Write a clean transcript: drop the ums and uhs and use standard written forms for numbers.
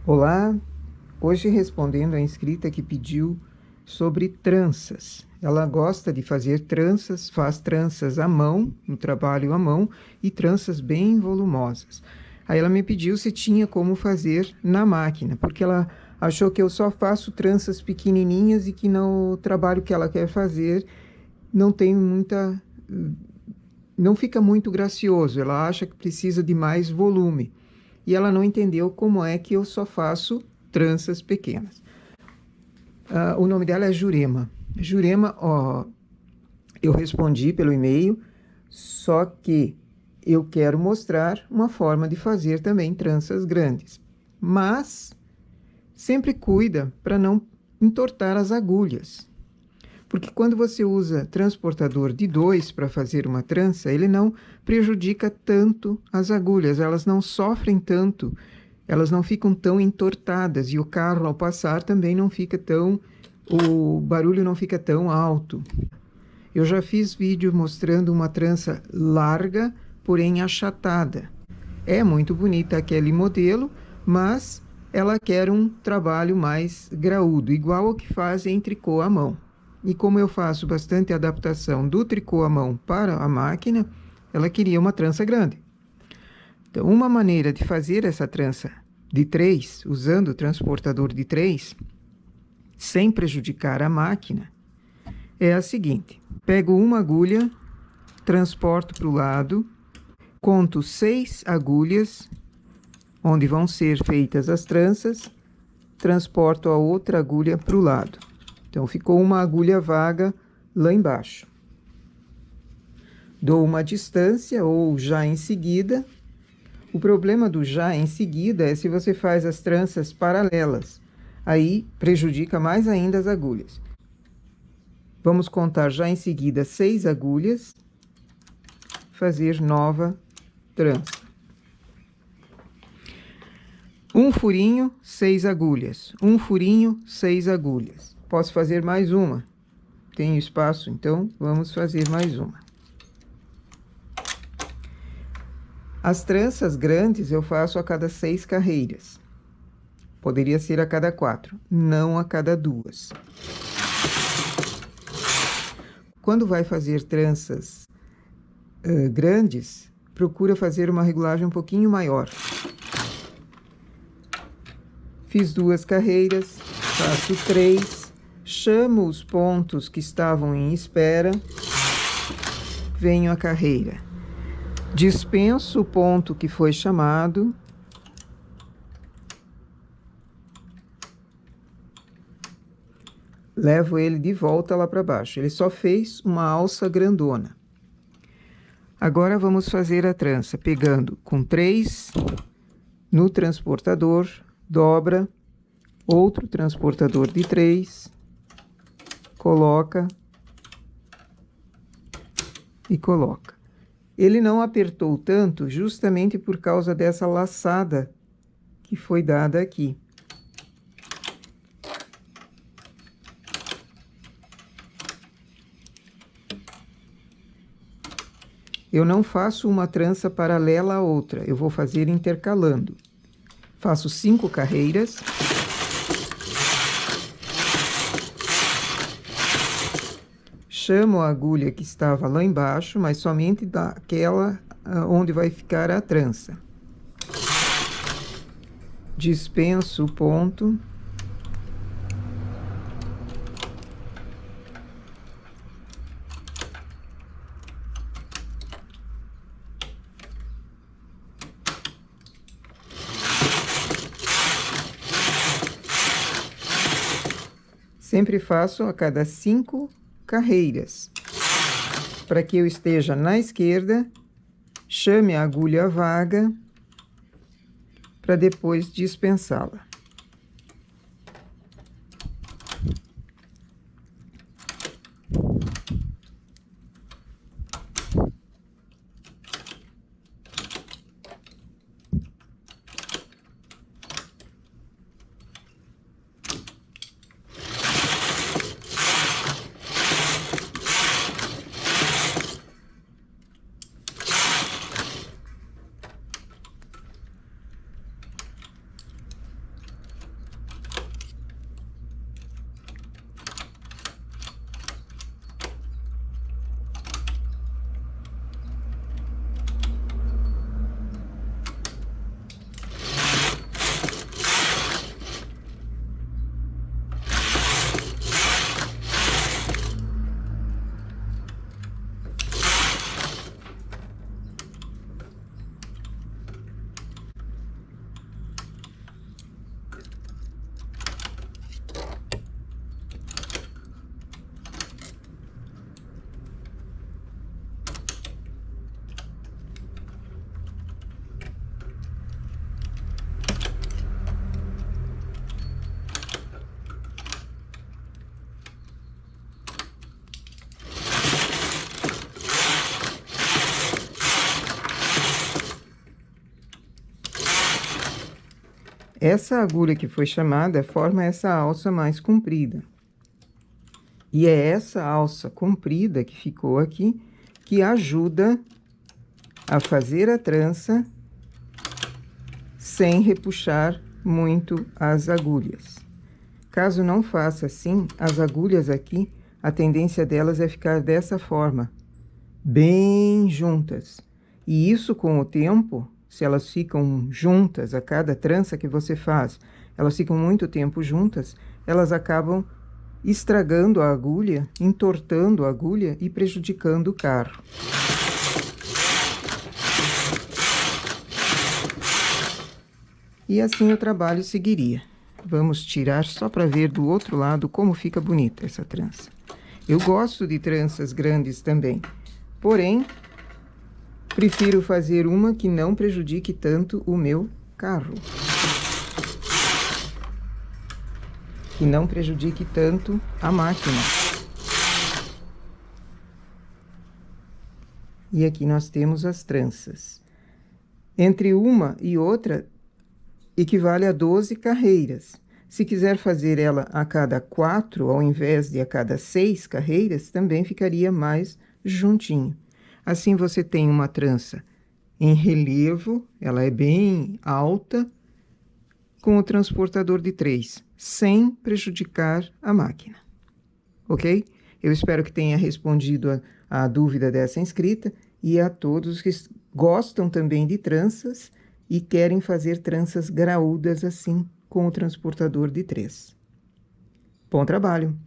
Olá, hoje respondendo a inscrita que pediu sobre tranças. Ela gosta de fazer tranças, faz tranças à mão, no trabalho à mão, e tranças bem volumosas. Aí ela me pediu se tinha como fazer na máquina, porque ela achou que eu só faço tranças pequenininhas e que no trabalho que ela quer fazer não tem muita... não fica muito gracioso, ela acha que precisa de mais volume. E ela não entendeu como é que eu só faço tranças pequenas. O nome dela é Jurema. Jurema, eu respondi pelo e-mail, só que eu quero mostrar uma forma de fazer também tranças grandes. Mas sempre cuida para não entortar as agulhas. Porque quando você usa transportador de 2 para fazer uma trança, ele não prejudica tanto as agulhas, elas não sofrem tanto, elas não ficam tão entortadas e o carro ao passar também não fica tão, o barulho não fica tão alto. Eu já fiz vídeo mostrando uma trança larga, porém achatada. É muito bonita aquele modelo, mas ela quer um trabalho mais graúdo, igual ao que faz em tricô à mão. E como eu faço bastante adaptação do tricô à mão para a máquina, ela queria uma trança grande. Então, uma maneira de fazer essa trança de 3, usando o transportador de 3, sem prejudicar a máquina, é a seguinte. Pego uma agulha, transporto para o lado, conto 6 agulhas, onde vão ser feitas as tranças, transporto a outra agulha para o lado. Então, ficou uma agulha vaga lá embaixo. Dou uma distância ou já em seguida. O problema do já em seguida é se você faz as tranças paralelas. Aí, prejudica mais ainda as agulhas. Vamos contar já em seguida 6 agulhas. Fazer nova trança. Um furinho, 6 agulhas. Um furinho, 6 agulhas. Posso fazer mais uma. Tenho espaço, então vamos fazer mais uma. As tranças grandes eu faço a cada 6 carreiras. Poderia ser a cada 4, não a cada 2. Quando vai fazer tranças grandes, procura fazer uma regulagem um pouquinho maior. Fiz 2 carreiras, faço 3. Chamo os pontos que estavam em espera, venho a carreira. Dispenso o ponto que foi chamado. Levo ele de volta lá para baixo. Ele só fez uma alça grandona. Agora vamos fazer a trança, pegando com 3 no transportador, dobra, outro transportador de 3, coloca e coloca. Ele não apertou tanto justamente por causa dessa laçada que foi dada aqui. Eu não faço uma trança paralela à outra, eu vou fazer intercalando. Faço 5 carreiras. Chamo a agulha que estava lá embaixo, mas somente daquela onde vai ficar a trança. Dispenso o ponto. Sempre faço a cada 5 carreiras. Para que eu esteja na esquerda, chame a agulha vaga para depois dispensá-la. Essa agulha que foi chamada forma essa alça mais comprida. E é essa alça comprida que ficou aqui que ajuda a fazer a trança sem repuxar muito as agulhas. Caso não faça assim, as agulhas aqui, a tendência delas é ficar dessa forma, bem juntas. E isso, com o tempo, se elas ficam juntas a cada trança que você faz, elas ficam muito tempo juntas, elas acabam estragando a agulha, entortando a agulha e prejudicando o carro. E assim o trabalho seguiria. Vamos tirar só para ver do outro lado como fica bonita essa trança. Eu gosto de tranças grandes também, porém, prefiro fazer uma que não prejudique tanto o meu carro. Que não prejudique tanto a máquina. E aqui nós temos as tranças. Entre uma e outra, equivale a 12 carreiras. Se quiser fazer ela a cada 4, ao invés de a cada 6 carreiras, também ficaria mais juntinho. Assim, você tem uma trança em relevo, ela é bem alta, com o transportador de 3, sem prejudicar a máquina. Ok? Eu espero que tenha respondido a dúvida dessa inscrita e a todos que gostam também de tranças e querem fazer tranças graúdas assim, com o transportador de 3. Bom trabalho!